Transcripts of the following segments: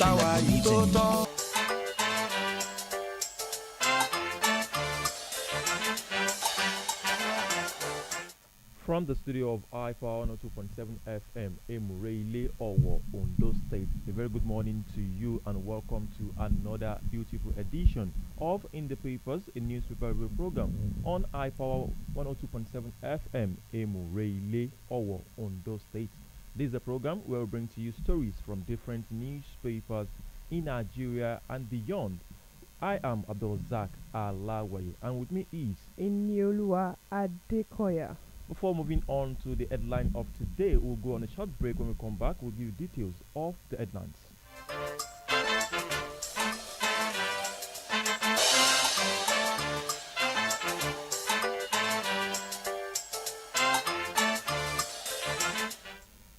táwa yìí tó tọ́. From the studio of iPower 102.7 FM, Emureile, Owo, Ondo State. A very good morning to you and welcome to another beautiful edition of In the Papers, a newspaper review program on iPower 102.7 FM, Emureile, Owo, Ondo State. This is a program where we bring to you stories from different newspapers in Nigeria and beyond. I am ABDULRASAQ, ALAWAYE, and with me is INIOLUWA, ADEKOYA. Before moving on to the headline of today, we'll go on a short break. When we come back, we'll give you details of the headlines.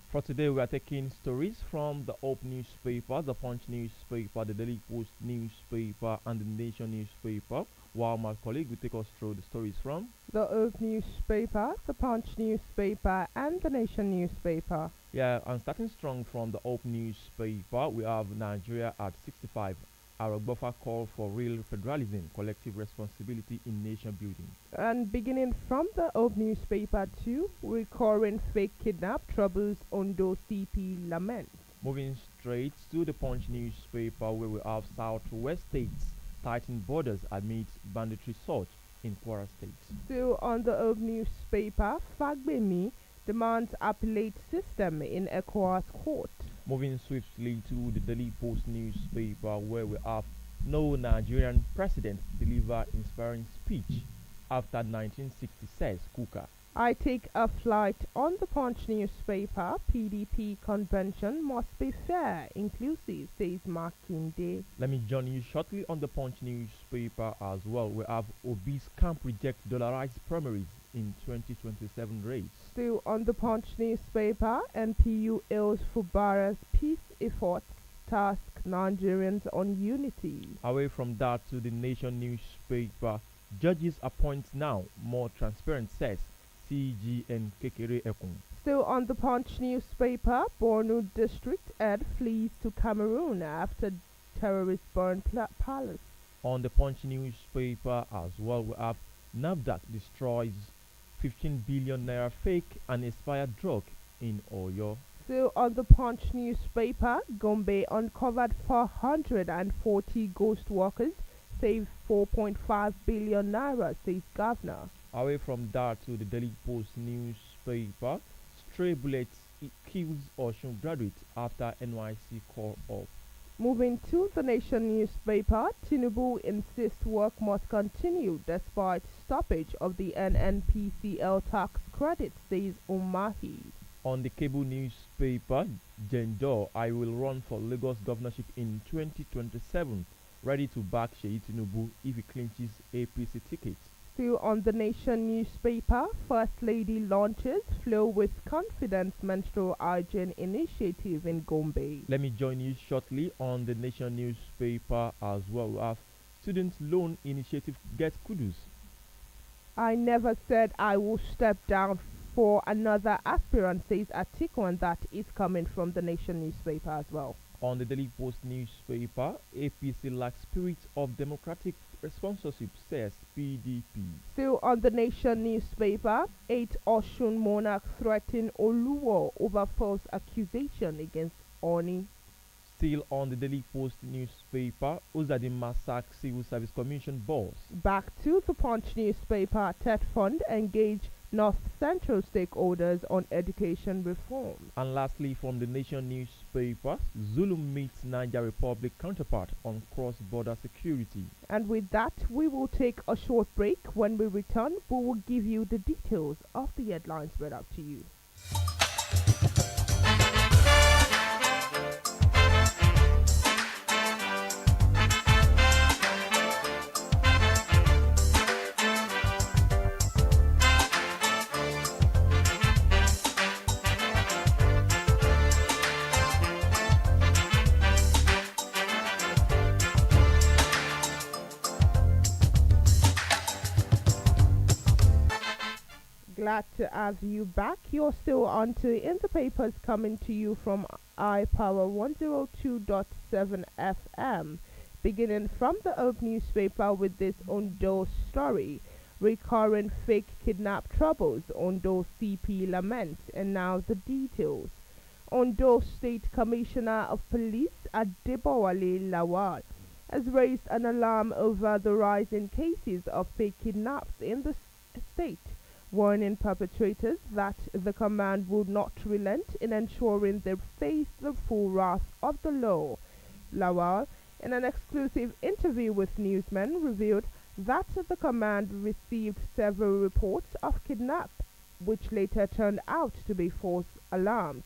For today, we are taking stories from the Hope newspaper, the Punch newspaper, the Daily Post newspaper, and the Nation newspaper, while my colleague will take us through the stories from the Hope newspaper, the Punch newspaper, and the Nation newspaper. Yeah, and starting strong from the Hope newspaper, we have Nigeria at 65. Arogbofa call for real federalism, collective responsibility in nation building. And beginning from the Hope newspaper too, recurring fake kidnap troubles Ondo CP lament. Moving straight to the Punch newspaper, where we have Southwest states tighten borders amid banditry surge in Kwara State. Still on the Hope newspaper, Fagbemi demands appellate system in ECOWAS court. Moving swiftly to the Daily Post newspaper, where we have no Nigerian president deliver inspiring speech after 1960, says Kuka. I take a flight on the Punch newspaper. PDP convention must be fair, inclusive, says Makinde. Let me join you shortly on the Punch newspaper as well. We have obese camp reject dollarized primaries in 2027 race. Still on the Punch newspaper, NPU hails Fubara's peace effort, task Nigerians on unity. Away from that to the Nation newspaper, judges appoint now more transparent, says CGN Kekere Ekun. Still on the Punch newspaper, Borno district head flees to Cameroon after terrorists burn palace. On the Punch newspaper as well, we have NAFDAC destroys 15 billion naira fake and expired drug in Oyo. Still on the Punch newspaper, Gombe uncovered 440 ghost workers, saved 4.5 billion naira, says governor. Away from that to the Daily Post newspaper, stray bullets kills Osun graduate after NYC call off. Moving to the Nation newspaper, Tinubu insists work must continue despite stoppage of the NNPCL tax credit, says Umahi. On the cable newspaper, Genjo, I will run for Lagos governorship in 2027, ready to back Sheyi Tinubu if he clinches APC ticket. Still on the Nation newspaper, First Lady launches Flow with Confidence menstrual hygiene initiative in Gombe. Let me join you shortly on the Nation newspaper as well. We have Students Loan Initiative gets kudos. I never said I will step down for another aspirant, says Atiku, and that is coming from the Nation newspaper as well. On the Daily Post newspaper, APC lacks spirit of democratic sponsorship, says PDP. Still on the Nation newspaper, 8 Osun monarchs threaten Oluwo over false accusation against Oni. Still on the Daily Post newspaper, Uzadin Masak Civil Service Commission boss. Back to the Punch newspaper, TED Fund engage North Central stakeholders on education reform. And lastly, from the Nation newspaper, Zulu meets Niger Republic counterpart on cross-border security. And with that, we will take a short break. When we return, we will give you the details of the headlines read out to you. glad to have you back. You're still on to In the Papers, coming to you from iPower 102.7 FM. Beginning from the Oak newspaper with this Ondo story. Recurrent fake kidnap troubles, Ondo CP laments, and now the details. Ondo State Commissioner of Police ADEKOYA has raised an alarm over the rise in cases of fake kidnaps in the state, warning perpetrators that the command will not relent in ensuring they face the full wrath of the law. Lawal, in an exclusive interview with newsmen, revealed that the command received several reports of kidnap, which later turned out to be false alarms.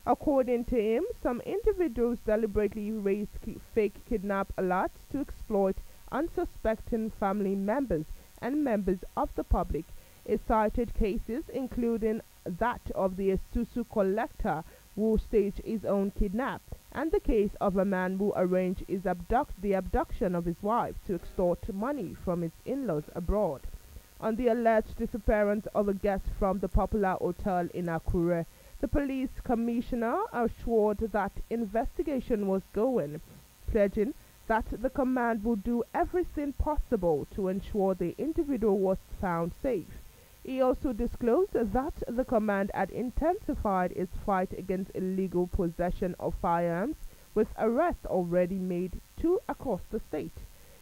According to him, some individuals deliberately raised fake kidnap alerts to exploit unsuspecting family members and members of the public. He cited cases including that of the Isuzu collector who staged his own kidnap, and the case of a man who arranged the abduction of his wife to extort money from his in-laws abroad. On the alleged disappearance of a guest from the popular hotel in Akure, the police commissioner assured that investigation was going, pledging that the command would do everything possible to ensure the individual was found safe. He also disclosed that the command had intensified its fight against illegal possession of firearms, with arrests already made 2 across the state.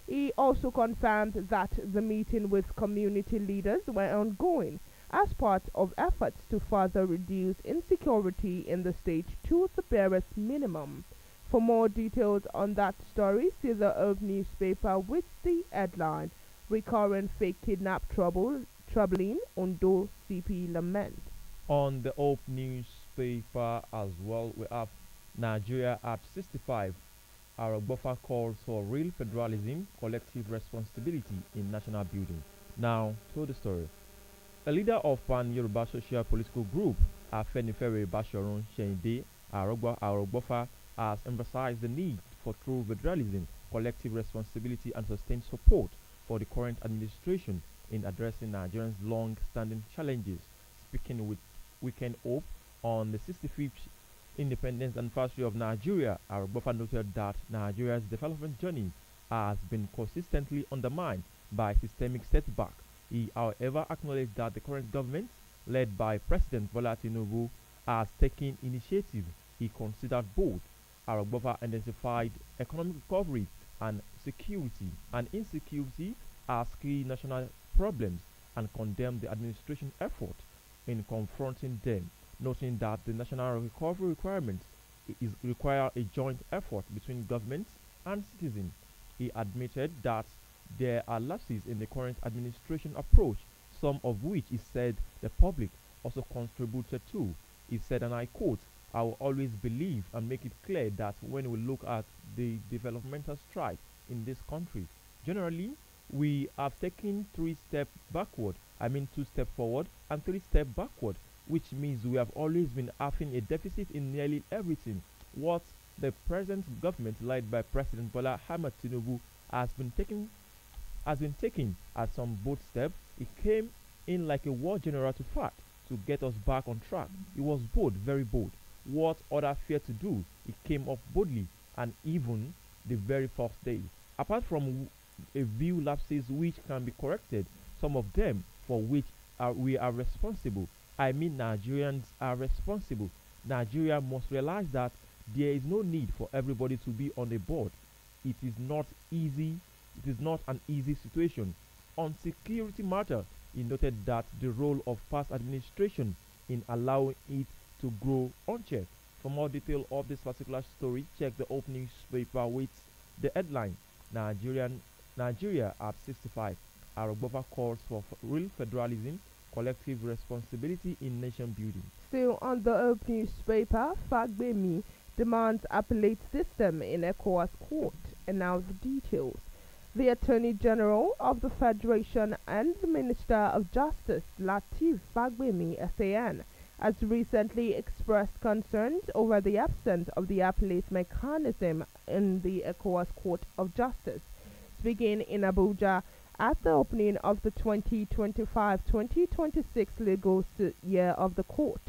He also confirmed that the meeting with community leaders were ongoing as part of efforts to further reduce insecurity in the state to the barest minimum. For more details on that story, see the Oak newspaper with the headline, Recurrent Fake Kidnap Troubling Ondo CP Lament. On the Oak newspaper as well, we have Nigeria at 65. Our buffer calls for real federalism, collective responsibility in national building. Now to the story. A leader of Pan-Yoruba social political group, Afenifere Basharun Shende Arogbofa, has emphasized the need for true federalism, collective responsibility and sustained support for the current administration in addressing Nigerians' long-standing challenges. Speaking with Weekend Hope on the 65th independence anniversary of Nigeria, Arogbofa noted that Nigeria's development journey has been consistently undermined by systemic setbacks. He, however, acknowledged that the current government, led by President Bola Tinubu, has taken initiative he considered both. Arogbofa identified economic recovery and insecurity as key national problems and condemned the administration effort in confronting them, noting that the national recovery requirements require a joint effort between governments and citizens. He admitted that there are lapses in the current administration approach, some of which he said the public also contributed to. He said, and I quote, "I will always believe and make it clear that when we look at the developmental strides in this country, generally we have taken 3 steps backward, 2 steps forward and 3 steps backward, which means we have always been having a deficit in nearly everything. What the present government, led by President Bola Ahmed Tinubu, has been taking as some bold steps. He came in like a war general to fight to get us back on track. He was bold, very bold. What others feared to do, he came up boldly, and even the very first day. Apart from a few lapses which can be corrected, some of them for which we are responsible. Nigerians are responsible. Nigeria must realize that there is no need for everybody to be on a board. It is not easy. It is not an easy situation. On security matter, he noted that the role of past administration in allowing it to grow unchecked. For more detail of this particular story, check the opening newspaper with the headline, Nigeria at 65. Arogbofa calls for real federalism, collective responsibility in nation building. Still on the Oak newspaper, Fagbemi demands appellate system in ECOWAS court, and now the details. The Attorney General of the Federation and the Minister of Justice, Lateef Fagbemi SAN, has recently expressed concerns over the absence of the appellate mechanism in the ECOWAS Court of Justice. Speaking in Abuja At the opening of the 2025-2026 legal year of the court,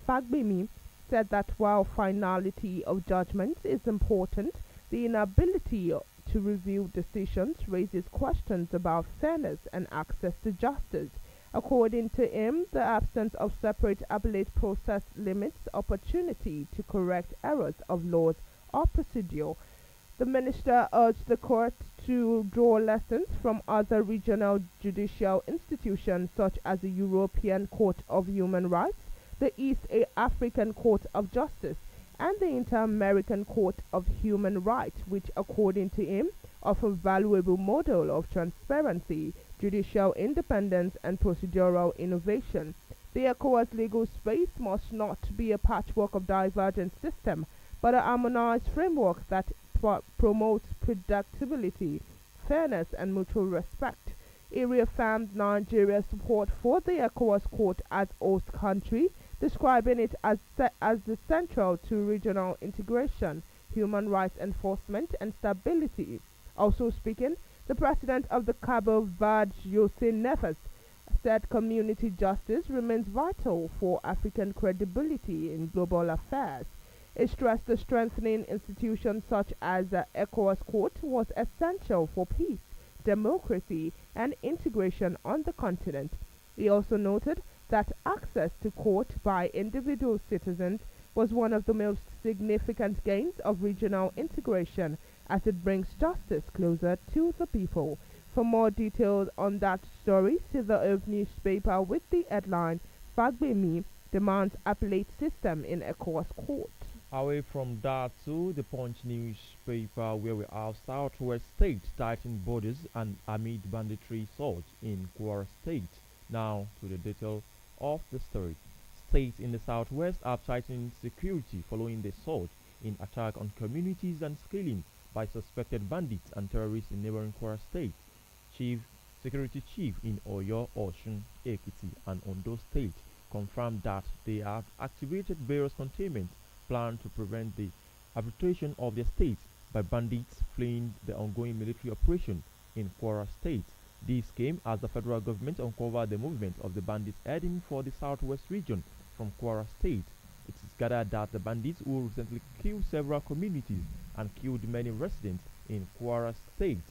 Fagbemi said that while finality of judgments is important, the inability to review decisions raises questions about fairness and access to justice. According to him, the absence of separate appellate process limits opportunity to correct errors of laws or procedure. The minister urged the court to draw lessons from other regional judicial institutions such as the European Court of Human Rights, the East African Court of Justice, and the Inter-American Court of Human Rights, which, according to him, offer valuable model of transparency, judicial independence, and procedural innovation. The ECOWAS legal space must not be a patchwork of divergent systems, but a harmonized framework that promotes predictability, fairness, and mutual respect. He reaffirmed Nigeria's support for the ECOWAS court as host country, describing it as the central to regional integration, human rights enforcement, and stability. Also speaking, the president of the Cabo Verde, Jose Neves, said community justice remains vital for African credibility in global affairs. It stressed the strengthening institutions such as the ECOWAS Court was essential for peace, democracy, and integration on the continent. He also noted that access to court by individual citizens was one of the most significant gains of regional integration as it brings justice closer to the people. For more details on that story, see the Earth newspaper with the headline Fagbemi demands appellate system in ECOWAS court. Away from that to the Punch newspaper, where we have Southwest State tighten borders and amid banditry surge in Kwara State. Now to the detail of the story. States in the southwest are tightening security following the surge in attack on communities and scaling by suspected bandits and terrorists in neighboring Kwara State. Security chief in Oyo, Osun, Ekiti, and Ondo State confirmed that they have activated various containment plans to prevent the arbitration of their states by bandits fleeing the ongoing military operation in Kwara State. This came as the federal government uncovered the movement of the bandits heading for the southwest region from Kwara State. It is gathered that the bandits who recently killed several communities and killed many residents in Kwara State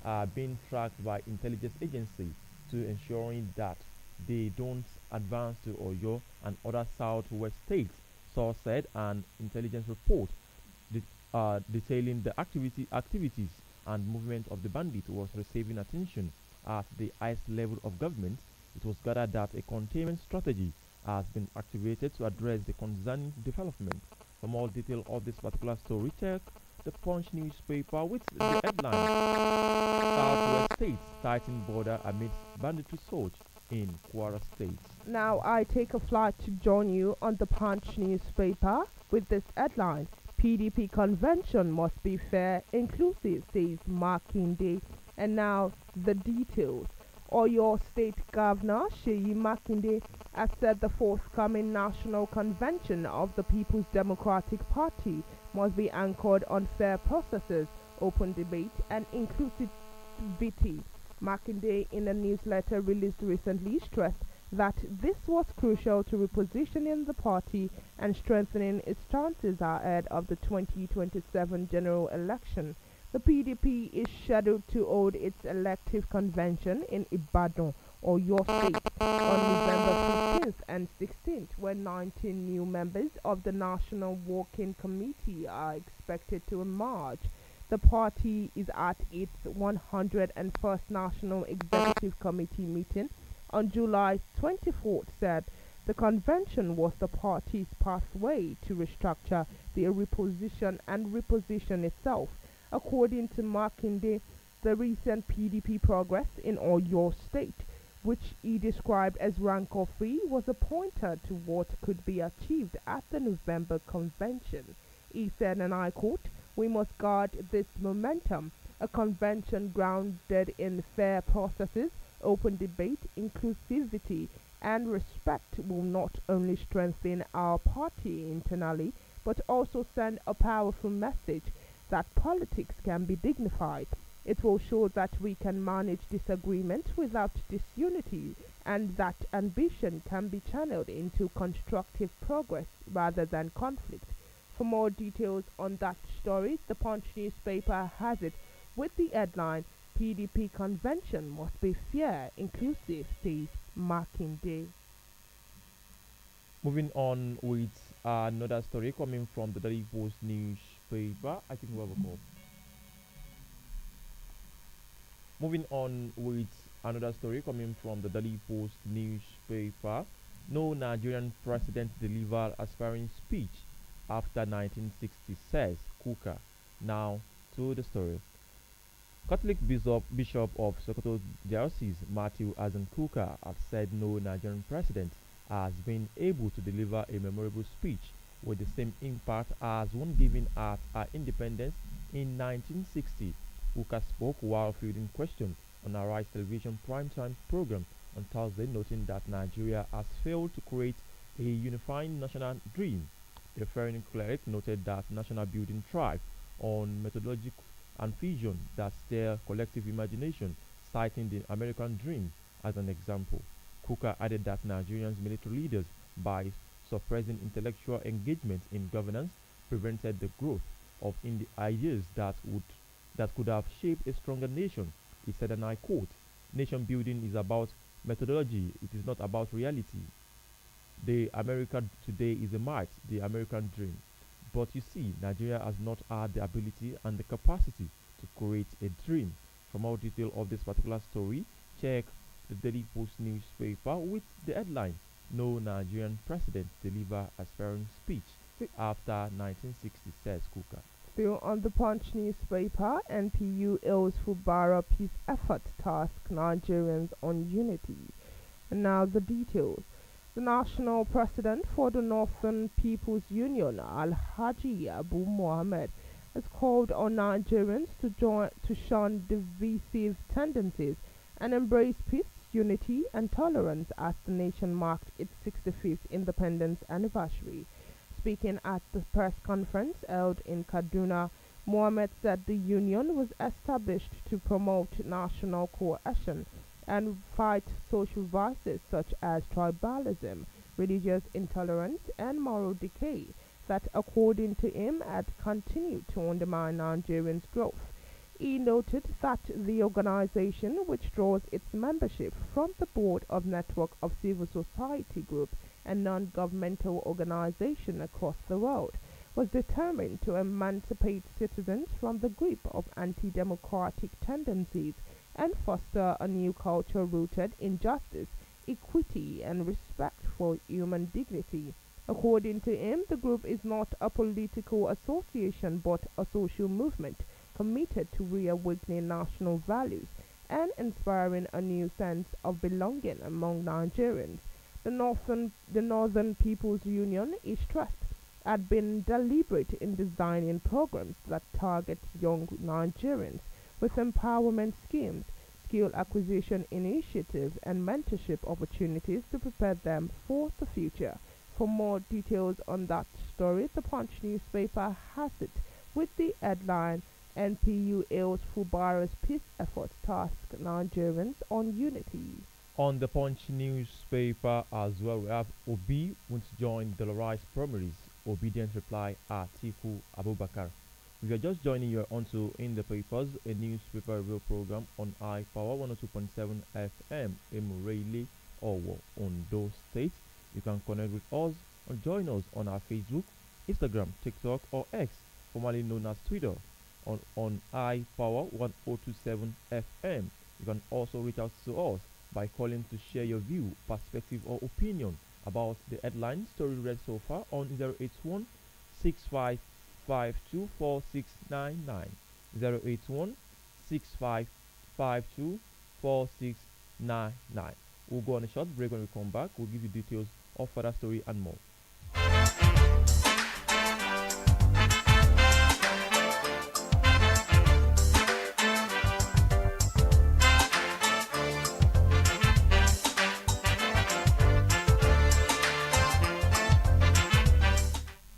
are being tracked by intelligence agencies to ensuring that they don't advance to Oyo and other southwest states. Source said an intelligence report detailing the activities and movement of the bandits was receiving attention at the highest level of government. It was gathered that a containment strategy has been activated to address the concerning development. For more detail of this particular story, check the Punch newspaper with the headline Southwest States tighten border amidst banditry surge in Kwara State. Now I take a flight to join you on the Punch newspaper with this headline. PDP convention must be fair, inclusive, says Makinde. And now the details. Oyo State Governor Sheyi Makinde has said the forthcoming national convention of the People's Democratic Party must be anchored on fair processes, open debate, and inclusivity. Makinde, in a newsletter released recently, stressed that this was crucial to repositioning the party and strengthening its chances ahead of the 2027 general election. The PDP is scheduled to hold its elective convention in Ibadan, Oyo State, on November 15th and 16th, where 19 new members of the National Working Committee are expected to emerge. The party is at its 101st National Executive Committee meeting on July 24th, said the convention was the party's pathway to restructure, the reposition itself. According to Makinde, the recent PDP progress in Oyo State, which he described as rank or free, was a pointer to what could be achieved at the November convention. He said, and I quote, "We must guard this momentum. A convention grounded in fair processes, open debate, inclusivity, and respect will not only strengthen our party internally, but also send a powerful message that politics can be dignified." It will show that we can manage disagreement without disunity and that ambition can be channeled into constructive progress rather than conflict. For more details on that story, the Punch newspaper has it with the headline PDP convention must be fair, inclusive, says Makinde. Moving on with another story coming from the Daily Post newspaper. I think we have a call. Moving on with another story coming from the Daily Post newspaper. No Nigerian president delivered aspiring speech after 1960, says Kuka. Now to the story. Catholic Bishop of Sokoto Diocese Matthew Azan Kuka has said no Nigerian president has been able to deliver a memorable speech with the same impact as one given at our independence in 1960. Kuka spoke while fielding questions on a Rise Television primetime program on Thursday, noting that Nigeria has failed to create a unifying national dream. The referring cleric noted that national building thrives on methodology and vision that stir collective imagination, citing the American dream as an example. Kuka added that Nigerians' military leaders, by suppressing intellectual engagement in governance, prevented the growth of ideas that could have shaped a stronger nation. He said, and I quote, "Nation building is about methodology, it is not about reality. The America today is a myth, the American dream. But you see, Nigeria has not had the ability and the capacity to create a dream." For more detail of this particular story, check the Daily Post newspaper with the headline, "No Nigerian President Deliver Aspiring Speech After 1960, says Kuka. Still on the Punch newspaper, NPU hails Fubara peace effort task Nigerians on unity. And now the details. The national president for the Northern People's Union, Al-Haji Abu Mohammed, has called on Nigerians to shun divisive tendencies and embrace peace, unity, and tolerance as the nation marked its 65th independence anniversary. Speaking at the press conference held in Kaduna, Mohammed said the union was established to promote national cohesion and fight social vices such as tribalism, religious intolerance, and moral decay that, according to him, had continued to undermine Nigerians' growth. He noted that the organization, which draws its membership from the board of network of civil society group and non-governmental organizations across the world, was determined to emancipate citizens from the grip of anti-democratic tendencies and foster a new culture rooted in justice, equity, and respect for human dignity. According to him, the group is not a political association but a social movement committed to reawakening national values and inspiring a new sense of belonging among Nigerians. The Northern People's Union, he stressed, had been deliberate in designing programs that target young Nigerians with empowerment schemes, skill acquisition initiatives, and mentorship opportunities to prepare them for the future. For more details on that story, the Punch newspaper has it with the headline, "NPU hails Fubara's peace efforts task Nigerians on unity." On the Punch newspaper as well, we have Obi wants to join the Rise primaries. Obedient reply Atiku Abubakar. If you are just joining, you are onto In the Papers, a newspaper review program on iPower 102.7 FM in Murele, Owo, Ondo State. You can connect with us or join us on our Facebook, Instagram, TikTok, or X, formerly known as Twitter, on iPower 1027 FM. You can also reach out to us by calling to share your view, perspective, or opinion about the headline story read so far on 081 65524699. 081 65524699. We'll go on a short break. When we come back, we'll give you details of further story and more.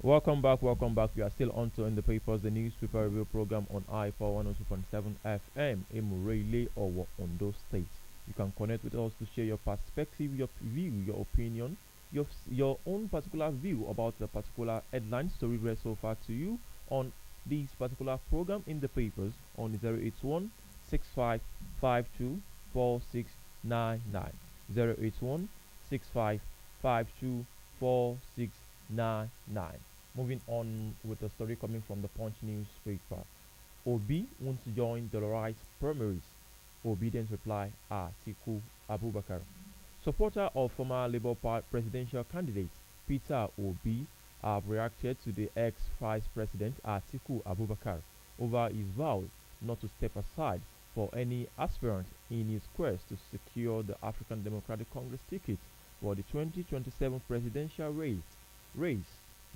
Welcome back, welcome back. We are still on to In the Papers, the newspaper review program on I-Power 102.7 FM in Murele or Ondo State. You can connect with us to share your perspective, your view, your opinion, your own particular view about the particular headline story read so far to you on this particular program in the papers on 081 6552 4699. 081 6552 4699. Moving on with the story coming from the Punch newspaper. Obi wants to join the right primaries. Obedience reply Atiku Abubakar. Supporter of former Labour Party presidential candidate Peter Obi have reacted to the ex-Vice President Atiku Abubakar over his vow not to step aside for any aspirant in his quest to secure the African Democratic Congress ticket for the 2027 presidential race.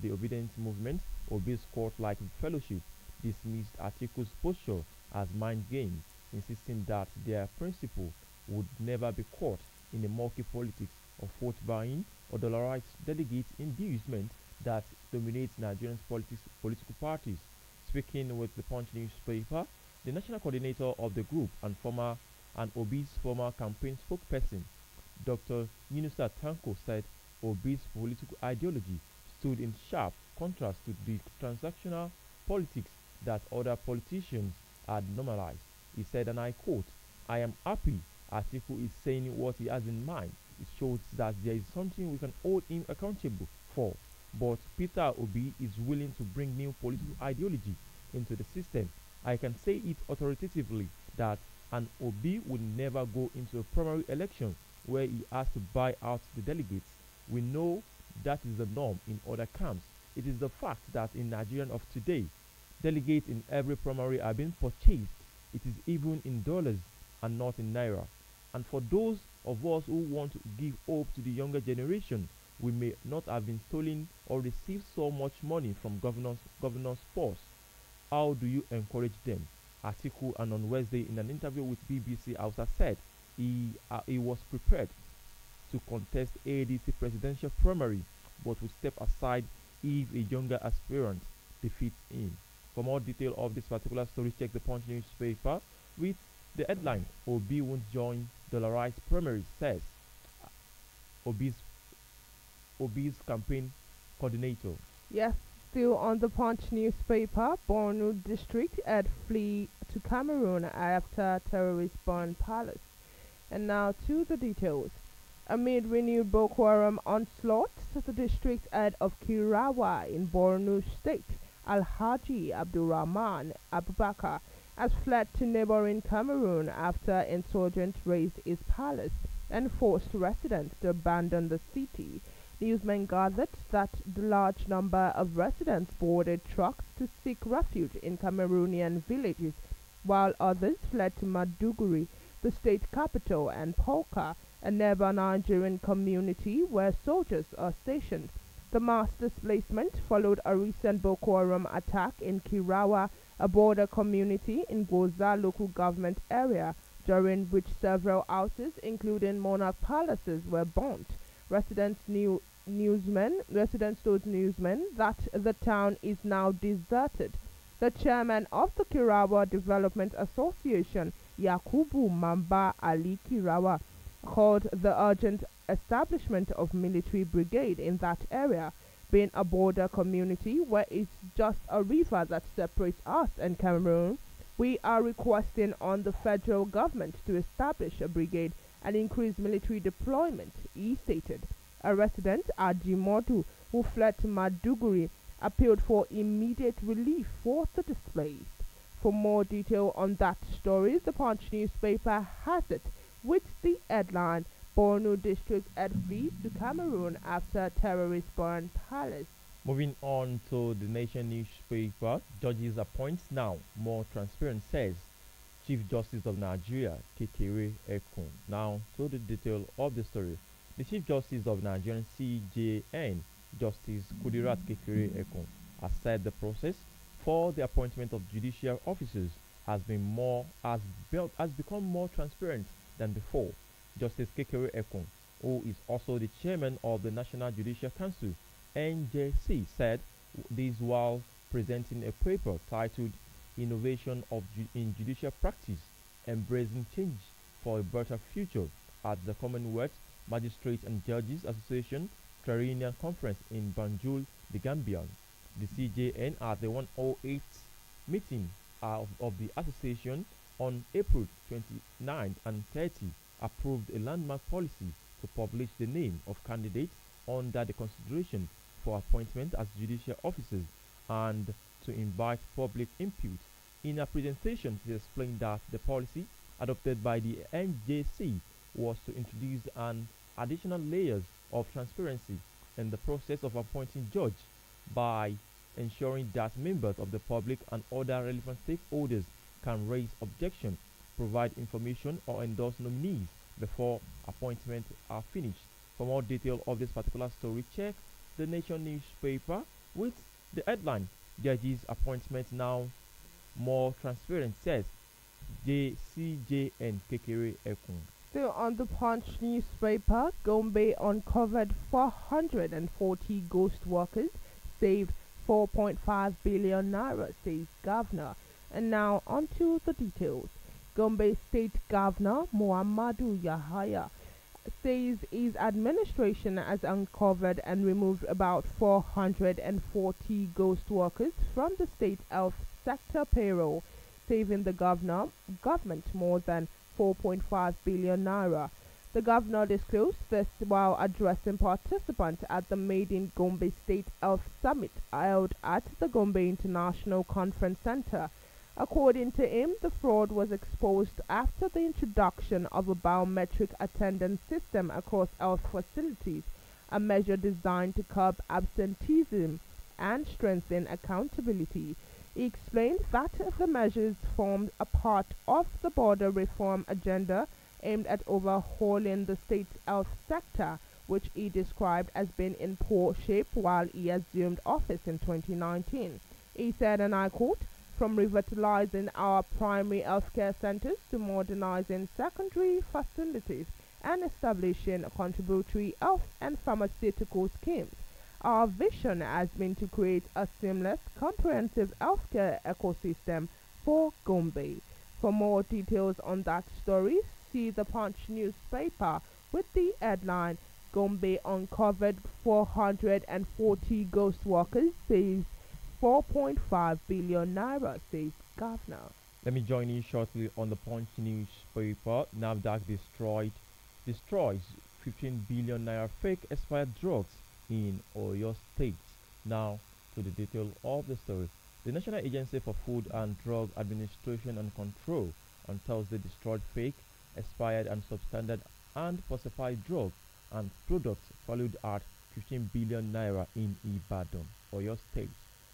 The obedience movement, Obi's court-like fellowship, dismissed Atiku's posture as mind games, insisting that their principle would never be caught in the murky politics of vote buying or dollarized delegate inducement that dominates Nigerian political parties. Speaking with the Punch newspaper, the national coordinator of the group and Obi's former campaign spokesperson, Dr. Yunusa Tanko, said Obi's political ideology stood in sharp contrast to the transactional politics that other politicians had normalized. He said, and I quote, I am happy Atiku is saying what he has in mind. It shows that there is something we can hold him accountable for. But Peter Obi is willing to bring new political ideology into the system. I can say it authoritatively that an Obi will never go into a primary election where he has to buy out the delegates. We know that is the norm in other camps. It is the fact that in Nigeria of today, delegates in every primary are being purchased. It is even in dollars and not in naira. And for those of us who want to give hope to the younger generation, we may not have been stolen or received so much money from governor's purse. How do you encourage them? Atiku and on Wednesday in an interview with BBC Hausa said he was prepared to contest ADC presidential primary but will step aside if a younger aspirant defeats him. For more detail of this particular story, check the Punch newspaper with the headline Obi won't join dollarized primaries, says Obi's campaign coordinator. Yes, still on the Punch newspaper, Borno district had flee to Cameroon after terrorists burn palace. And now to the details. Amid renewed Boko Haram onslaught, the district head of Kirawa in Borno State, Alhaji Abdulrahman Abubakar, has fled to neighboring Cameroon after insurgents razed his palace and forced residents to abandon the city. Newsmen gathered that the large number of residents boarded trucks to seek refuge in Cameroonian villages, while others fled to Maduguri, the state capital, and Polka, a nearby Nigerian community where soldiers are stationed. The mass displacement followed a recent Boko Haram attack in Kirawa, a border community in Goza local government area, during which several houses, including monarch palaces, were burnt. Residents told newsmen that the town is now deserted. The chairman of the Kirawa Development Association, Yakubu Mamba Ali Kirawa, called the urgent establishment of military brigade in that area. Being a border community where it's just a river that separates us and Cameroon, we are requesting on the federal government to establish a brigade and increase military deployment, he stated. A resident, Ajimodu, who fled to Maduguri, appealed for immediate relief for the displaced. For more detail on that story, the Punch newspaper has it with the headline, Borno district at flees to Cameroon after terrorists burn palace. Moving on to the Nation newspaper, judges appoint now more transparent, says Chief Justice of Nigeria, Kekere Ekun. Now to the detail of the story. The Chief Justice of Nigerian CJN, Justice Kudirat Kekere Ekun, has said the process for the appointment of judicial officers has become more transparent than before. Justice Kekere Ekun, who is also the chairman of the National Judicial Council, NJC, said This while presenting a paper titled Innovation in Judicial Practice, Embracing Change for a Better Future at the Commonwealth Magistrates and Judges Association Triennial Conference in Banjul, the Gambia. The CJN at the 108th meeting of the association on April 29 and 30 approved a landmark policy to publish the name of candidates under the consideration for appointment as judicial officers and to invite public input. In a presentation, he explained that the policy adopted by the NJC was to introduce an additional layers of transparency in the process of appointing judge by ensuring that members of the public and other relevant stakeholders can raise objections, provide information, or endorse nominees before appointments are finished. For more detail of this particular story, check the Nation newspaper with the headline Judges Appointment Now More Transparent, says JCJN Kekere Ekun. Still on the Punch newspaper, Gombe uncovered 440 ghost workers, saved 4.5 billion naira, says governor. And now onto the details. Gombe State Governor Muhammadu Yahaya says his administration has uncovered and removed about 440 ghost workers from the state health sector payroll, saving the government more than 4.5 billion naira. The governor disclosed this while addressing participants at the Made in Gombe State Health Summit held at the Gombe International Conference Center. According to him, the fraud was exposed after the introduction of a biometric attendance system across health facilities, a measure designed to curb absenteeism and strengthen accountability. He explained that the measures formed a part of the border reform agenda aimed at overhauling the state's health sector, which he described as being in poor shape while he assumed office in 2019. He said, and I quote, "From revitalizing our primary healthcare centers to modernizing secondary facilities and establishing contributory health and pharmaceutical schemes, our vision has been to create a seamless, comprehensive healthcare ecosystem for Gombe." For more details on that story, see the Punch newspaper with the headline Gombe uncovered 440 ghost workers, says 4.5 billion naira, says governor. Let me join you shortly on the Punch newspaper. NAFDAC destroys 15 billion naira fake expired drugs in Oyo State. Now to the detail of the story. The National Agency for Food and Drug Administration and Control on Thursday destroyed fake, expired and substandard and falsified drugs and products valued at 15 billion naira in Ibadan, Oyo State.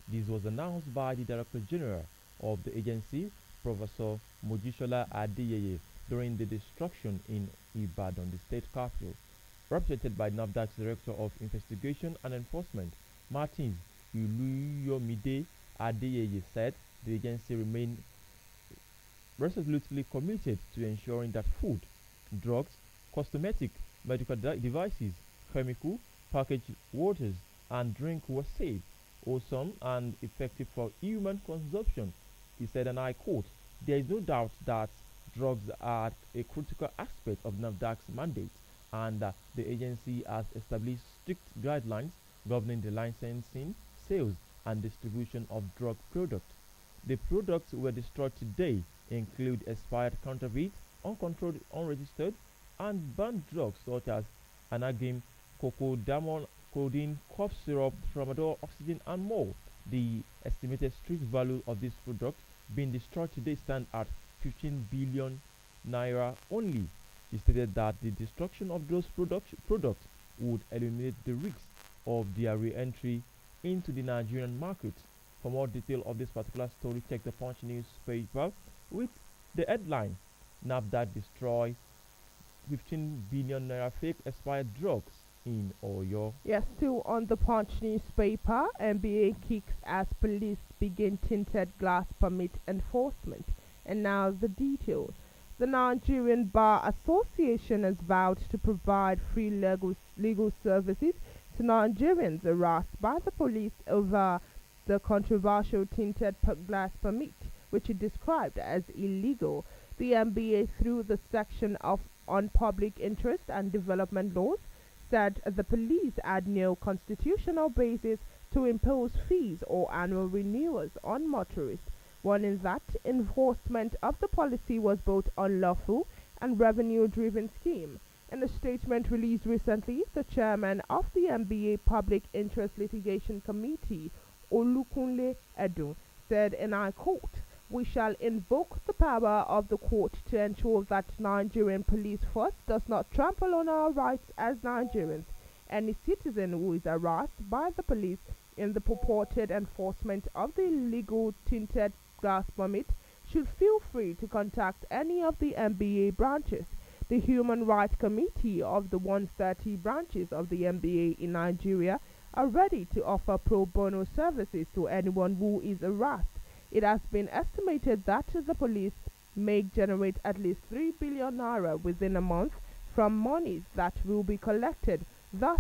This was announced by the Director General of the agency, Professor Mojisola Adeyeye, during the destruction in Ibadan, the state capital. Represented by NAFDAC's Director of Investigation and Enforcement, Martins Iluyomide Adeyeye, said the agency remained resolutely committed to ensuring that food, drugs, cosmetic, medical devices, chemical, packaged waters, and drink were safe, wholesome, and effective for human consumption. He said, and I quote, "There is no doubt that drugs are a critical aspect of NAFDAC's mandate, and the agency has established strict guidelines governing the licensing, sales, and distribution of drug products. The products were destroyed today include expired, counterfeit, uncontrolled, unregistered, and banned drugs such as anagim, cocodamol, codeine, cough syrup, tramadol, oxygen, and more. The estimated street value of these products being destroyed today stand at 15 billion naira only." He stated that the destruction of those products would eliminate the risk of their re-entry into the Nigerian market. For more detail of this particular story, check the Punch newspaper with the headline NAFDAC destroys 15 billion naira fake expired drugs in Oyo. Yes, still on the Punch newspaper, NBA kicks as police begin tinted glass permit enforcement. And now the details. The Nigerian Bar Association has vowed to provide free legal services Nigerians harassed by the police over the controversial tinted glass permit, which it described as illegal. The MBA, through the section of on public interest and development laws, said the police had no constitutional basis to impose fees or annual renewals on motorists, warning that enforcement of the policy was both unlawful and revenue-driven scheme. In a statement released recently, the chairman of the MBA Public Interest Litigation Committee, Olukunle Edu, said, and I quote, "We shall invoke the power of the court to ensure that Nigerian police force does not trample on our rights as Nigerians. Any citizen who is harassed by the police in the purported enforcement of the illegal tinted glass permit should feel free to contact any of the MBA branches. The Human Rights Committee of the 130 branches of the MBA in Nigeria are ready to offer pro bono services to anyone who is harassed. It has been estimated that the police may generate at least 3 billion naira within a month from monies that will be collected, thus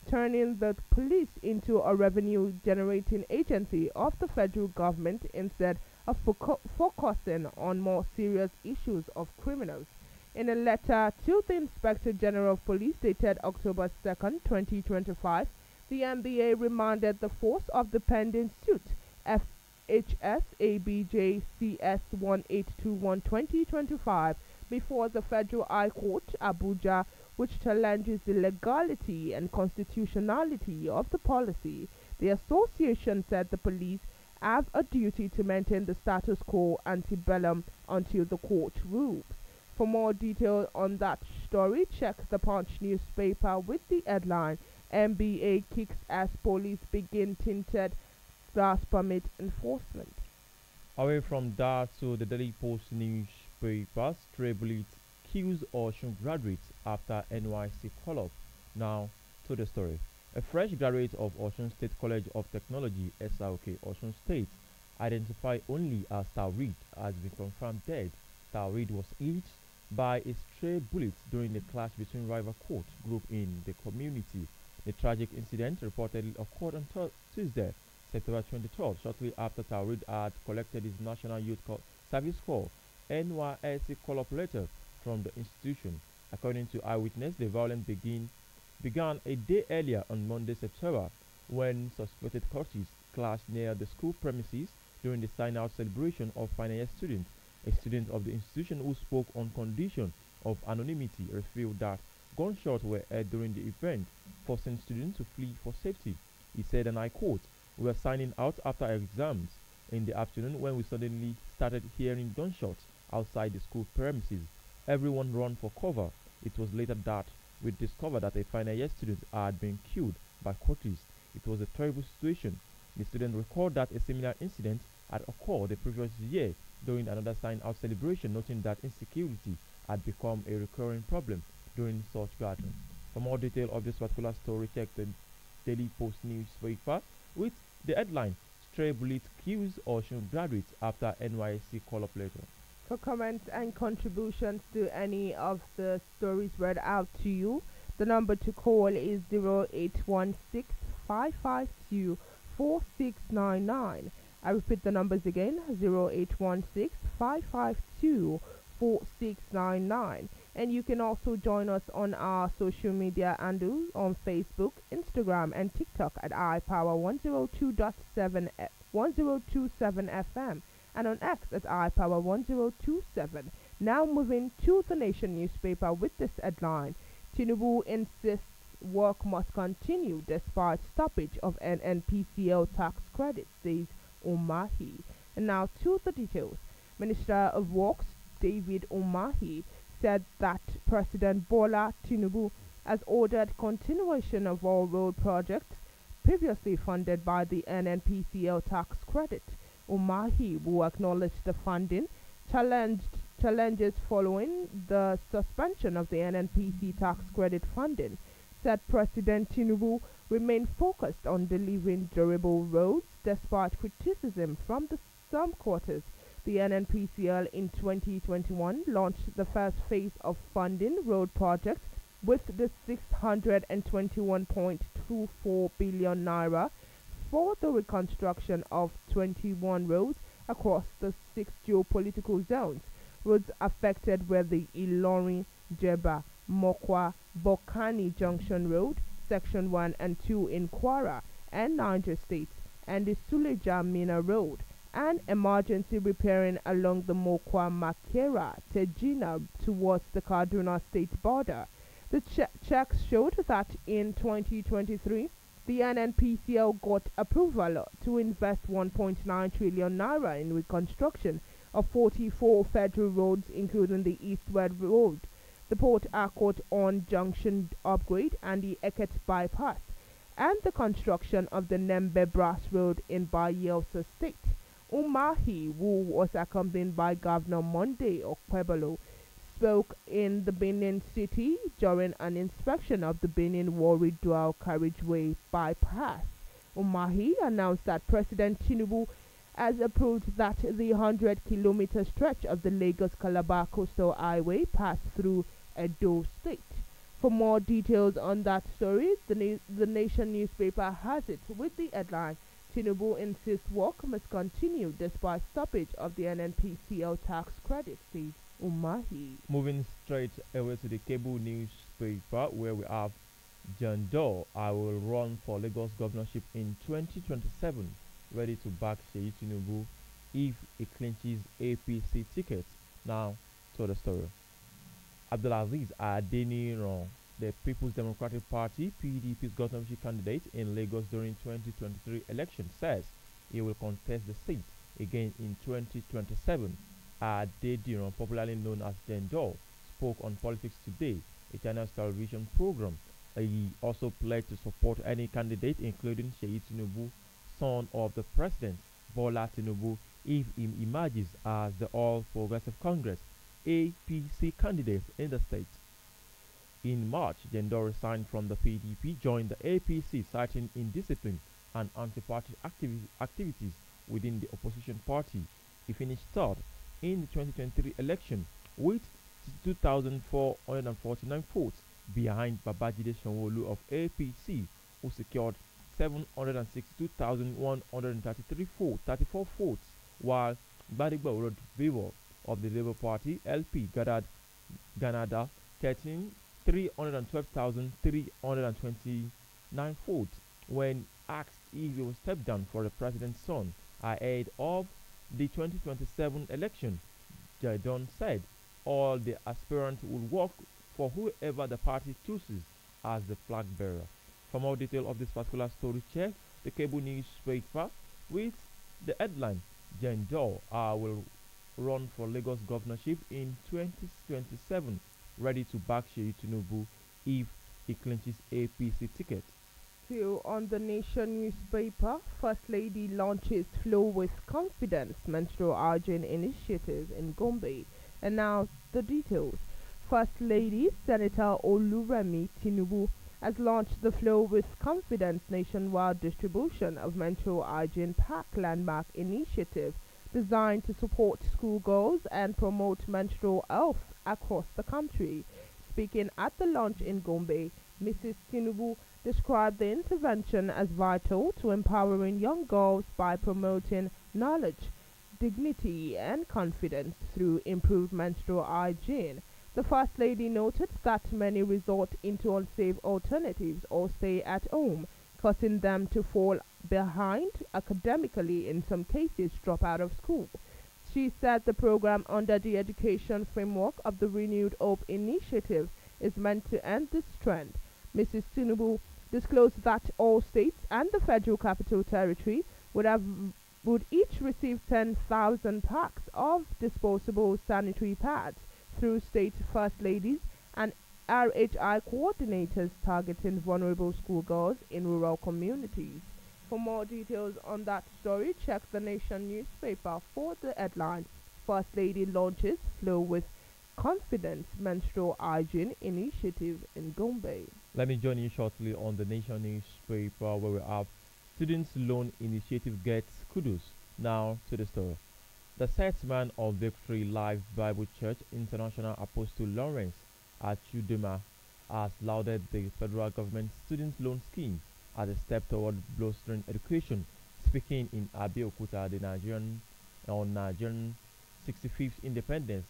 turning the police into a revenue generating agency of the federal government instead of focusing on more serious issues of criminals." In a letter to the Inspector General of Police dated October 2nd, 2025, the MBA remanded the force of the pending suit FHS ABJCS 1821-2025 before the Federal High Court, Abuja, which challenges the legality and constitutionality of the policy. The association said the police have a duty to maintain the status quo ante bellum until the court rules. For more detail on that story, check the Punch newspaper with the headline, "MBA kicks as police begin tinted glass permit enforcement." Away from that to the Daily Post newspaper, stray bullet kills Osun graduates after NYC call-up. Now to the story. A fresh graduate of Osun State College of Technology, SRK, Osun State, identified only as Taurid, has been confirmed dead. Taurid was hit by a stray bullet during the clash between rival court group in the community. The tragic incident reportedly occurred on Tuesday, September 23rd, shortly after Taurid had collected his National Youth Service Corps NYSC call-up letter from the institution. According to eyewitness, the violence began a day earlier on Monday, September, when suspected cultists clashed near the school premises during the sign-out celebration of final year students. A student of the institution who spoke on condition of anonymity revealed that gunshots were heard during the event, forcing students to flee for safety. He said, and I quote, "We were signing out after our exams in the afternoon when we suddenly started hearing gunshots outside the school premises. Everyone ran for cover. It was later that we discovered that a final year student had been killed by cultists. It was a terrible situation." The student recalled that a similar incident had occurred the previous year during another sign-out celebration, noting that insecurity had become a recurring problem during such gatherings. For more detail of this particular story, check the Daily Post newspaper with the headline, "Stray bullet kills Osun graduates after NYSC call-up letter." For comments and contributions to any of the stories read out to you, the number to call is 0816-552-4699. I repeat the numbers again, 0816-552-4699. And you can also join us on our social media handles on Facebook, Instagram, and TikTok at iPower102.7 FM, and on X at iPower1027. Now moving to the Nation newspaper with this headline, Tinubu insists work must continue despite stoppage of NNPCL tax credit, says Umahi. And now to the details. Minister of Works David Umahi said that President Bola Tinubu has ordered continuation of all road projects previously funded by the NNPCL tax credit. Umahi, who acknowledged the funding challenges following the suspension of the NNPC tax credit funding, said President Tinubu remained focused on delivering durable roads despite criticism from some quarters. The NNPCL in 2021 launched the first phase of funding road projects with the 621.24 billion naira for the reconstruction of 21 roads across the 6 geopolitical zones. Roads affected were the Ilorin, Jeba, Mokwa, Bokani Junction Road, Section 1 and 2 in Kwara and Niger States, and the Suleja Mina Road, and emergency repairing along the Mokwa Makera Tejina towards the Kaduna State border. The checks showed that in 2023, the NNPCL got approval to invest 1.9 trillion naira in reconstruction of 44 federal roads, including the Eastward Road, the Port Harcourt on Junction upgrade, and the Eket bypass, and the construction of the Nembe Brass Road in Bayelsa State. Umahi, who was accompanied by Governor Monday Okpebolo, spoke in the Benin City during an inspection of the Benin Warri Dual Carriageway bypass. Umahi announced that President Tinubu has approved that the 100-kilometer stretch of the Lagos-Calabar Coastal Highway pass through Edo State. For more details on that story, the Nation newspaper has it with the headline, Tinubu insists work must continue despite stoppage of the NNPCL tax credit, says Umahi. Moving straight away to the cable newspaper where we have John Doe, I will run for Lagos governorship in 2027, ready to back Seyi Tinubu if he clinches APC ticket. Now to the story. Abdulaziz Adeniran, the People's Democratic Party (PDP's) governorship candidate in Lagos during 2023 election, says he will contest the seat again in 2027. Adeniran, popularly known as Jendol, spoke on Politics Today, a China's television program. He also pledged to support any candidate, including Seyi Tinubu, son of the president, Bola Tinubu, if he emerges as the All Progressive Congress (APC) candidate in the state. In March, Jendol resigned from the PDP, joined the APC, citing indiscipline and anti-party activities within the opposition party. He finished third in the 2023 election with 2,449 votes behind Babajide Sanwo-Olu of APC, who secured 762,134 votes, while Badigba Rodrigo of the Labour Party (LP) garnered 312,329 votes. When asked if he will step down for the president's son ahead of the 2027 election, Jadon said all the aspirants would work for whoever the party chooses as the flag bearer. For more detail of this particular story, check the cable newspaper with the headline, Jendol will run for Lagos governorship in 2027, ready to back Seyi Tinubu if he clinches APC ticket. Still on the Nation newspaper, First Lady launches Flow with Confidence menstrual hygiene initiative in Gombe. And now the details. First Lady Senator Oluremi Tinubu has launched the Flow with Confidence nationwide distribution of menstrual hygiene pack landmark initiative designed to support schoolgirls and promote menstrual health across the country. Speaking at the launch in Gombe, Mrs. Tinubu described the intervention as vital to empowering young girls by promoting knowledge, dignity, and confidence through improved menstrual hygiene. The First Lady noted that many resort into unsafe alternatives or stay at home, causing them to fall behind academically, in some cases drop out of school. She said the program under the education framework of the Renewed Hope initiative is meant to end this trend. Mrs. Tinubu disclosed that all states and the Federal Capital Territory would each receive 10,000 packs of disposable sanitary pads through state First Ladies and RHI coordinators targeting vulnerable schoolgirls in rural communities. For more details on that story, check the Nation newspaper for the headline, First Lady launches Flow with Confidence menstrual hygiene initiative in Gombe. Let me join you shortly on the Nation newspaper where we have Students Loan Initiative gets kudos. Now to the story. The Setman of Victory Life Bible Church International Apostle Lawrence Achudema has lauded the federal government's student loan scheme as a step toward bolstering education. Speaking in Abeokuta, the Nigerian 65th independence,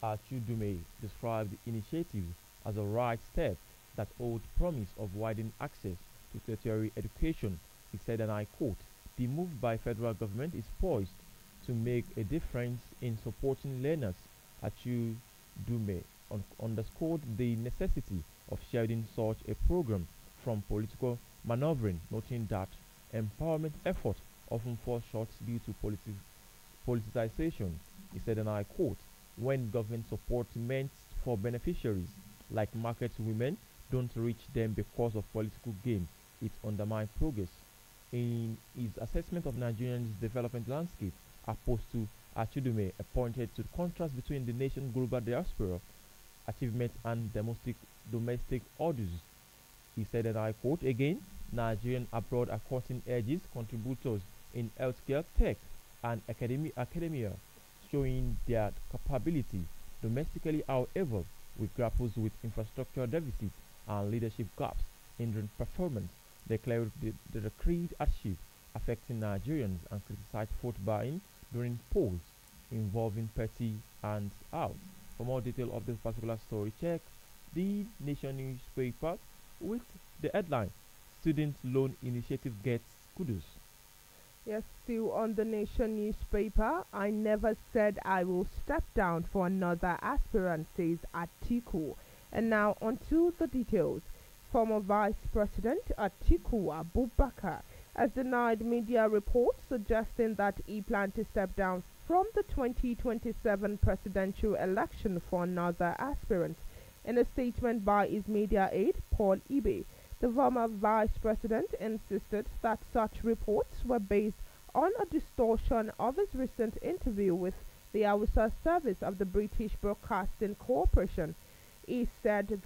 Achudume described the initiative as a right step that holds promise of widening access to tertiary education. He said, and I quote, "The move by federal government is poised to make a difference in supporting learners." Achudume underscored the necessity of shielding such a program from political maneuvering, noting that empowerment efforts often fall short due to politicization. He said, and I quote, "When government support meant for beneficiaries like market women don't reach them because of political gain, it undermines progress." In his assessment of Nigeria's development landscape, Apostle Achidume pointed to the contrast between the nation's global diaspora achievements and domestic orders. He said, and I quote again, "Nigerian abroad are cutting edges contributors in healthcare, tech, and academia, showing their capability. Domestically, however, we grapple with infrastructure deficits and leadership gaps, hindering performance." They declared the decreed hardship affecting Nigerians and criticized vote buying during polls involving petty hands out. For more detail of this particular story, check the Nation newspaper with the headline "Student Loan Initiative Gets Kudos." Yes, still on the Nation newspaper, I never said I will step down for another aspirant, says Atiku. And now on to the details. Former Vice President Atiku Abubakar has denied media reports suggesting that he planned to step down from the 2027 presidential election for another aspirant. In a statement by his media aide, Paul Ibe, the former vice president insisted that such reports were based on a distortion of his recent interview with the Hausa service of the British Broadcasting Corporation. He said in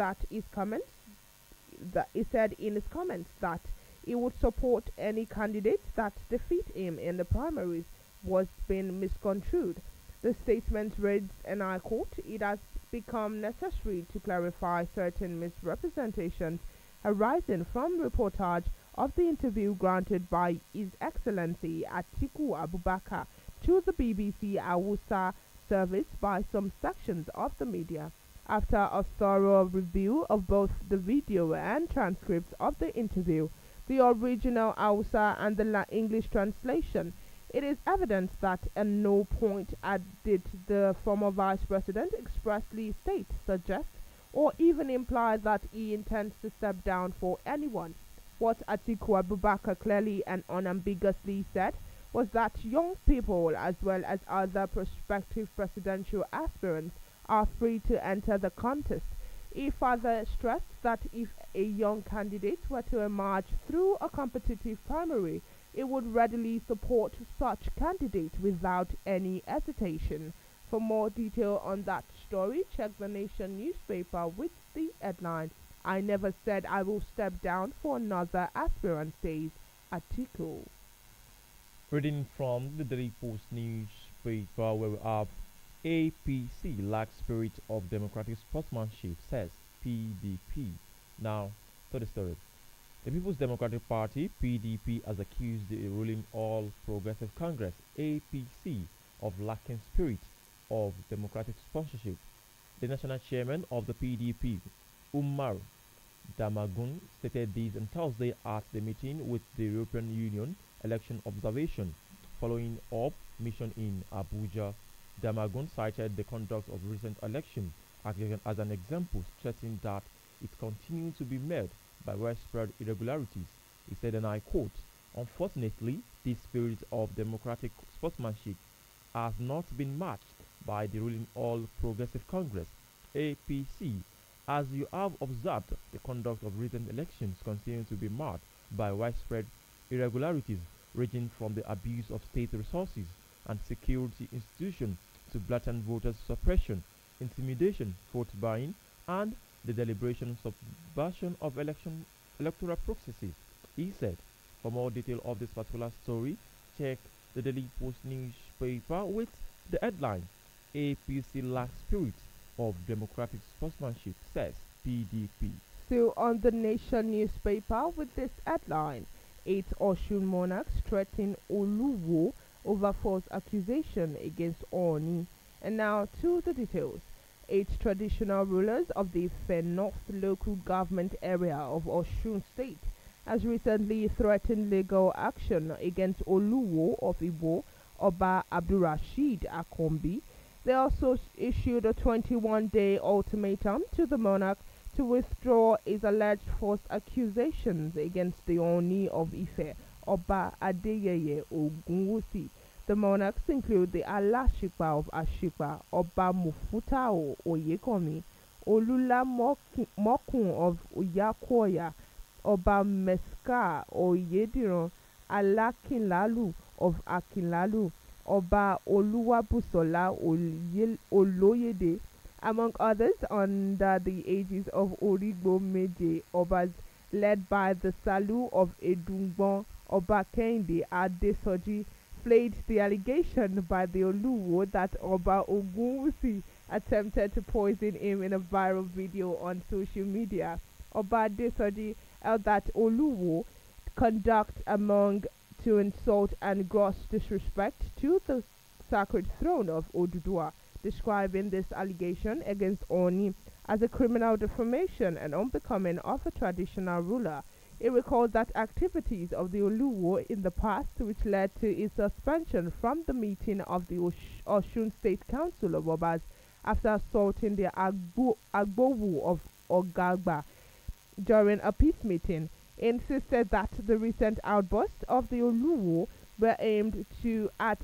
his comments that he would support any candidate that defeat him in the primaries was being misconstrued. The statement reads, and I quote, "It has become necessary to clarify certain misrepresentations arising from reportage of the interview granted by His Excellency Atiku Abubakar to the BBC Hausa service by some sections of the media. After a thorough review of both the video and transcripts of the interview, the original Hausa and the English translation, it is evident that at no point did the former vice president expressly state, suggest, or even imply that he intends to step down for anyone. What Atiku Abubakar clearly and unambiguously said was that young people, as well as other prospective presidential aspirants, are free to enter the contest. He further stressed that if a young candidate were to emerge through a competitive primary, it would readily support such candidate without any hesitation. For more detail on that story, check the Nation newspaper with the headline, "I never said I will step down for another aspirant," says Atiku. Reading from the Daily Post newspaper, where we have APC lacks spirit of democratic sportsmanship, says PDP. Now, to the story. The People's Democratic Party (PDP) has accused the ruling All Progressive Congress (APC) of lacking spirit of democratic sponsorship. The national chairman of the PDP, Umar Damagun, stated this on Thursday at the meeting with the European Union election observation following up mission in Abuja. Damagun cited the conduct of recent election as an example, stressing that it continued to be marred by widespread irregularities. He said, and I quote, "Unfortunately, this spirit of democratic sportsmanship has not been matched by the ruling All Progressive Congress (APC). As you have observed, the conduct of recent elections continues to be marred by widespread irregularities ranging from the abuse of state resources and security institutions to blatant voter suppression, intimidation, vote buying, and the deliberate subversion of electoral processes," he said. For more detail of this particular story, check the Daily Post newspaper with the headline, "APC lacks spirit of democratic sportsmanship," says PDP. Still on the Nation newspaper with this headline: 8 Osun monarchs threaten Oluwo over false accusation against Oni. And now to the details. 8 traditional rulers of the Ife North local government area of Osun State has recently threatened legal action against Oluwo of Ibo, Oba Abdulrasaq Akombi. They also issued a 21-day ultimatum to the monarch to withdraw his alleged false accusations against the Oni of Ife, Oba Adeyeye Ogunwusi. The monarchs include the Alashipa of Ashipa, Oba Mufutao Oyekomi, Olula Mokun of Uyakoya, Oba Meska Oyediran, Alakinlalu of Akinlalu, Oba Oluwabusola Oloyede, among others, under the aegis of Origbo Meje Obas, led by the Salu of Edungbon. Oba Kende Adesoji flayed the allegation by the Oluwo that Oba Ogunwusi attempted to poison him in a viral video on social media. Oba Adesoji held that Oluwo conduct among to insult and gross disrespect to the sacred throne of Oduduwa, describing this allegation against Oni as a criminal defamation and unbecoming of a traditional ruler. It recalled that activities of the Oluwo in the past, which led to his suspension from the meeting of the Osun State Council of Obas after assaulting the Agbowu of Ogagba during a peace meeting, insisted that the recent outbursts of the Oluwo were aimed at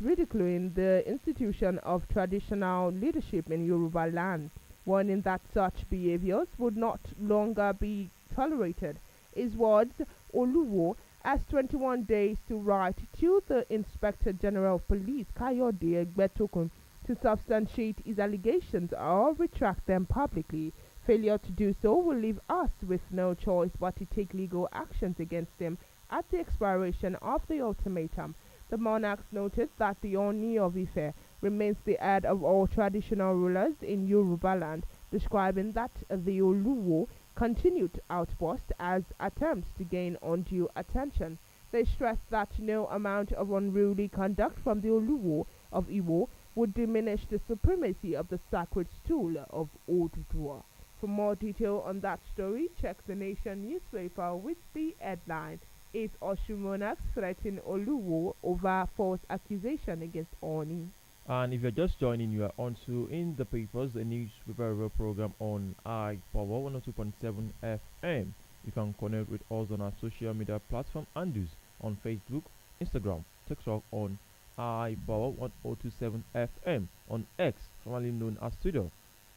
ridiculing the institution of traditional leadership in Yoruba land, warning that such behaviors would not longer be tolerated. His words: Oluwo has 21 days to write to the Inspector General of Police, Kayode Egbetokun, to substantiate his allegations or retract them publicly. Failure to do so will leave us with no choice but to take legal actions against him at the expiration of the ultimatum. The monarchs noted that the Oni of Ife remains the head of all traditional rulers in Yoruba land, describing that the Oluwo continued outburst as attempts to gain undue attention. They stressed that no amount of unruly conduct from the Oluwo of Iwo would diminish the supremacy of the sacred stool of Oduduwa. For more detail on that story, check the Nation newspaper with the headline: 8 Osun monarchs threaten Oluwo over false accusation against Oni. And if you're just joining, you are on to In the Papers, the newspaper review program on iPower 102.7 FM. You can connect with us on our social media platform handles on Facebook, Instagram, TikTok on iPower 1027 FM, on X, formerly known as Twitter,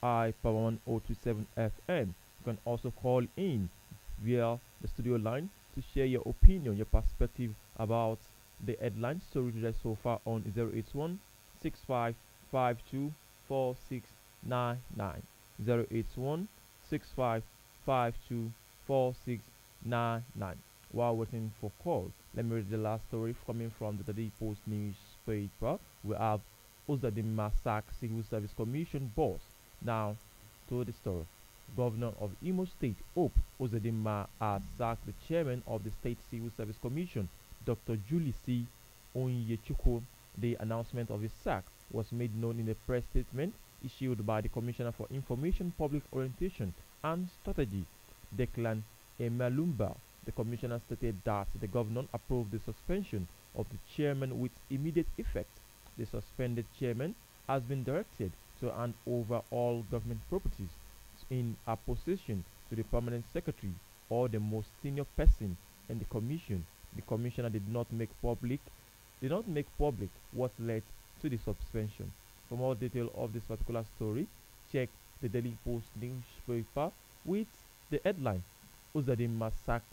iPower 1027 FM. You can also call in via the studio line to share your opinion, your perspective about the headline story today so far on 081 6552 4699, 081 6552 4699. While waiting for call, let me read the last story coming from the Daily Post newspaper. We have ABDULRASAQ Civil Service Commission boss. Now to the story. Governor of Imo State, Hope Uzodinma, has sacked the chairman of the State Civil Service Commission, Dr. Julie C. Onyechukwu. The announcement of his sack was made known in a press statement issued by the Commissioner for Information, Public Orientation and Strategy, Declan Emalumba. The commissioner stated that the governor approved the suspension of the chairman with immediate effect. The suspended chairman has been directed to hand over all government properties in her possession to the permanent secretary or the most senior person in the commission. The commissioner did not make public what led to the suspension. For more detail of this particular story, check the Daily Post newspaper with the headline: Uzodinma sacks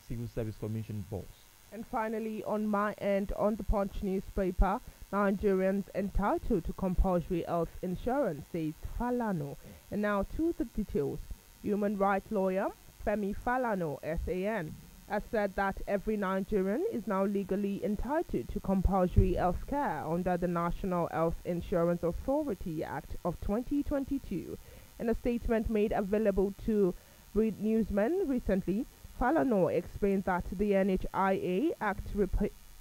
Civil Service Commission boss. And finally, on my end, on the Punch newspaper, Nigerians entitled to compulsory health insurance, says Falano. And now to the details. Human rights lawyer Femi Falano, SAN, has said that every Nigerian is now legally entitled to compulsory health care under the National Health Insurance Authority Act of 2022. In a statement made available to With Newsman recently, Falano explained that the NHIA Act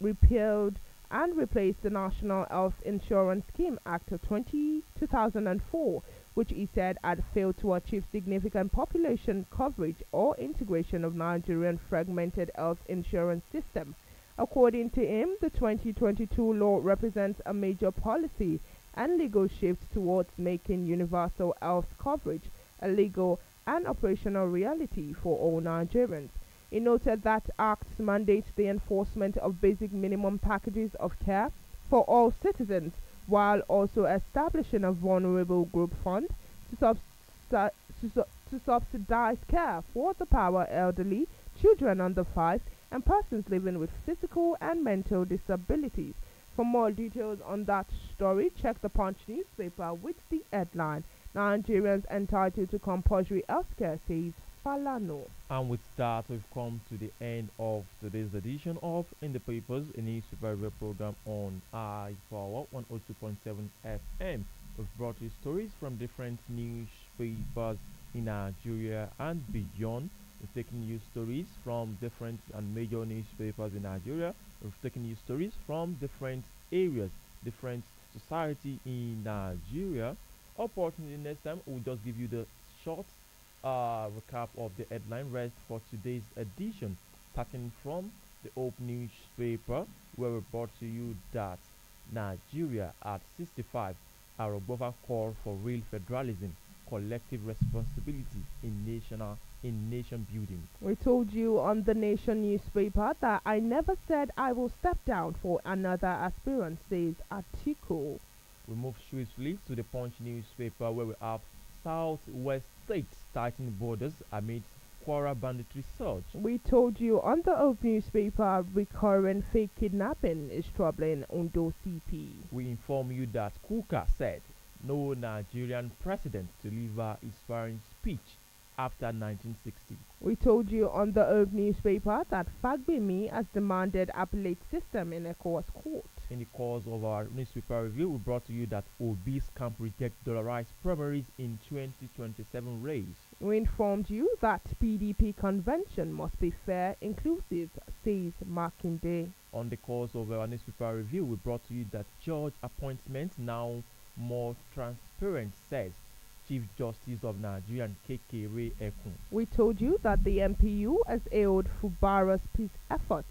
repealed and replaced the National Health Insurance Scheme Act of 2004, which he said had failed to achieve significant population coverage or integration of Nigerian fragmented health insurance system. According to him, the 2022 law represents a major policy and legal shift towards making universal health coverage a legal and operational reality for all Nigerians. He noted that Acts mandates the enforcement of basic minimum packages of care for all citizens, while also establishing a vulnerable group fund to, to subsidize care for the poor elderly, children under 5, and persons living with physical and mental disabilities. For more details on that story, check the Punch newspaper with the headline, Nigerians entitled to compulsory healthcare, says Falano. And with that, we've come to the end of today's edition of In the Papers, a newspaper review program on iPower 102.7 FM. We've brought you stories from different newspapers in Nigeria and beyond. We've taken you stories from different and major newspapers in Nigeria. We've taken you stories from different areas, different society in Nigeria. Opportunity next time, we'll just give you the short recap of the headline rest for today's edition, starting from the opening newspaper, where we brought to you that Nigeria at 65, Arobova call for real federalism, collective responsibility in nation building. We told you on the Nation newspaper that I never said I will step down for another aspirant, says Atiku. We move swiftly to the Punch newspaper, where we have Southwest states tightening borders amid Kwara banditry surge. We told you on the Oak newspaper recurrent fake kidnapping is troubling Ondo CP. We inform you that Kuka said no Nigerian president to deliver inspiring speech after 1960. We told you on the Oak newspaper that Fagbemi has demanded appellate system in ECOWAS court. In the course of our newspaper review, we brought to you that Obi's camp reject dollarized primaries in 2027 race. We informed you that PDP convention must be fair, inclusive, says Makinde. On the course of our newspaper review, we brought to you that judge appointment now more transparent, says Chief Justice of Nigeria Kekere Ekun. We told you that the MPU has hailed Fubara's peace efforts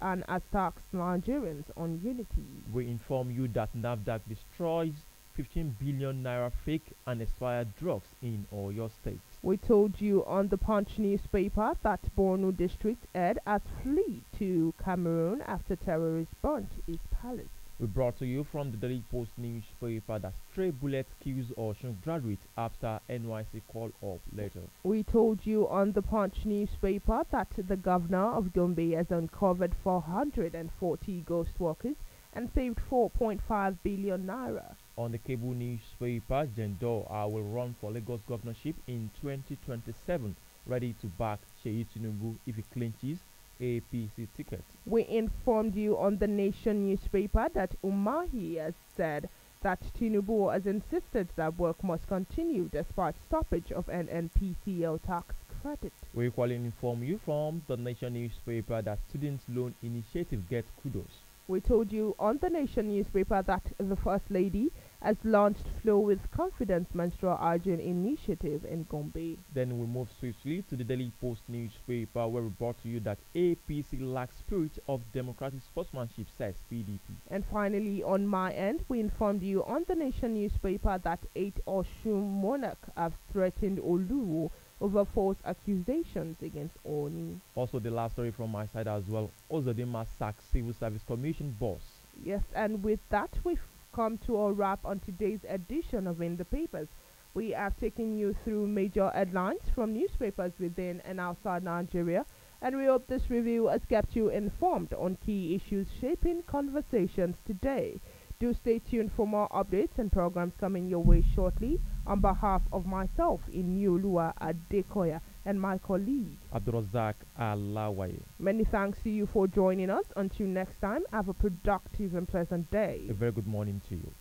and attacks Nigerians on unity. We inform you that NAFDAC destroys 15 billion naira fake and expired drugs in Oyo State. We told you on the Punch newspaper that Borno district head has fled to Cameroon after terrorists burnt his palace. We brought to you from the Daily Post newspaper that stray bullet kills Osun graduate after NYC call up later. We told you on the Punch newspaper that the governor of Gombe has uncovered 440 ghost workers and saved 4.5 billion naira. On the cable newspaper, Jendor will run for Lagos governorship in 2027, ready to back Seyi Tinubu if he clinches APC ticket. We informed you on the Nation newspaper that Umahi has said that Tinubu has insisted that work must continue despite stoppage of NNPCL tax credit. We equally inform you from the Nation newspaper that Student Loan Initiative gets kudos. We told you on the Nation newspaper that the First Lady has launched Flow with Confidence menstrual hygiene initiative in Gombe. Then we move swiftly to the Daily Post newspaper, where we brought to you that APC lacks spirit of democratic sportsmanship, says PDP. And finally, on my end, we informed you on the Nation newspaper that 8 Oshun monarch have threatened Oluwo over false accusations against Oni. Also, the last story from my side as well, Ozodinma sacks Civil Service Commission boss. Yes, and with that, we've come to a wrap on today's edition of In the Papers. We have taken you through major headlines from newspapers within and outside Nigeria, and we hope this review has kept you informed on key issues shaping conversations today. Do stay tuned for more updates and programs coming your way shortly. On behalf of myself, INIOLUWA, ADEKOYA, and my colleague, ALAWAYE. Many thanks to you for joining us. Until next time, have a productive and pleasant day. A very good morning to you.